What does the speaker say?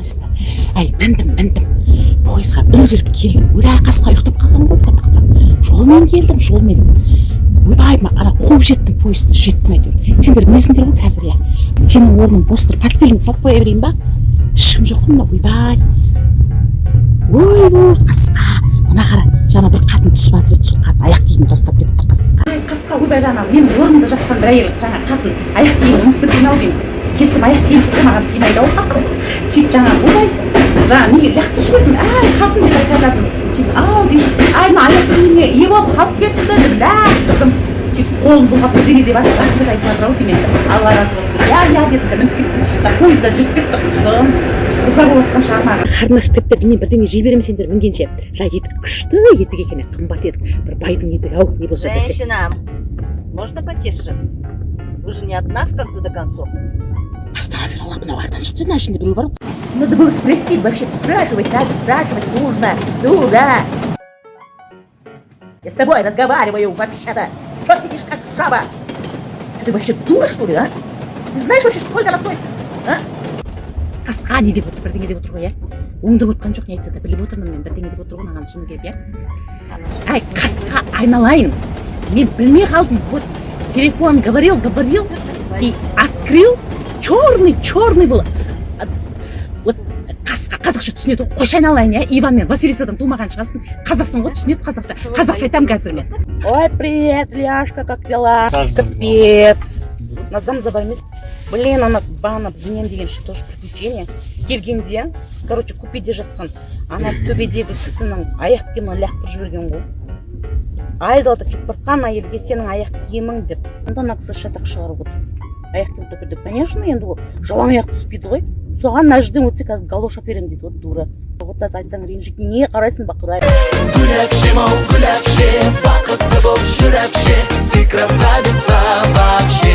қалайсыздар? Ай, міндім. Пойызға үлгеріп келдім. Өлә қасқа ұйықтап қалған ғой, жолмен келдім, жолмен. Ойбай, ана қуып жеттім, пойызды жеттім әйтеуір. Сендер білесіңдер ғой қазір, иә. Сенің орның бос тұр, портфеліңді салып қоя берейін ба? Ешкім жоқ қой мына, ойбай. Ой, қасқа. Мына қара, жаңа бір қатын түсіп жатыр еді, сол қатын аяқ киімін тастап кетіпті қасқа. Ай, қасқа, ойбай, жаңа менің орнымда жатқан бір әйел, жаңа қатын аяқ киімін ұмытып кеткен-ау деймін. Келсем аяқ киім тіпті маған сыймайды-ау. Сөйтіп жаңа ойбай, жаңа неге лақтырып жібердім, ай қатын деп айқайладым. Сөйтіп ау деймін, ай мына аяқ киіміне ие болып қалып кетті деп лақтырдым. Сөйтіп қолын бұлғап бірдеңе деп рахмет айтып жатыр-ау деймін. Алла разы болсын. Я дедім де мініп кеттім. Пойызда жүріп кетті қызым. Риза болып жатқан шығар маған. Қарным ашып кетті, білмеймін бірдеңе жей беремін сендер мінгенше. Жай етік күшті етік екен, қымбат етік. Бір байдың етігі-ау, не болса да. Женщина, можно потише? Вы же не одна в конце до концов. Астафираллах, мынау қайдан шықты, мына ішінде біреу бар. Надо было спросить, вообще спрашивать надо, спрашивать нужно, дура! Я с тобой разговариваю вообще-то. Что сидишь как жаба? Что ты вообще дура, что ли, а? Ты знаешь вообще, сколько она стоит, а? Қасқа не деп отыр, бірдеңе деп отыр ғой, иә? Оңдырып отқан жоқ, не айтса да біліп отырмын мен, бірдеңе деп отыр ғой маған шыны келіп, иә? Ай, қасқа айналайын. Мен білмей қалдым. Вот телефон говорил и открыл, черный был. Вот қазақша түсінеді, қойшы айналайын, иә? Иван мен Василисадан тумаған шығарсың, қазақсың ғой, түсінеді қазақша. Қазақша айтамын қазір мен. Ой, привет, Ляшка, как дела? Капец. Назам забаймыз. Блин, ана бағана бізбенен деген что тоже приключение. Келгенде, короче, купеде жатқан ана төбедегі кісінің аяқ киімін лақтырып жіберген ғой. Айдалды кетіп бартқан әйелге сенің аяқ киімің деп. Онда ана кісі шатақ шығарып отыр. Аяқ киім төпірді. Конечно, енді ол жалаң аяқ түспейді ғой. Соған мына жерден өтсе қазір галош әперемін дейді, вот дура. Вот айтсаң ренжитін, не қарайсың бақырай. Гүл әпшем ау, гүл әпше, бақытты болып жүр әпше, ты красавица вообще.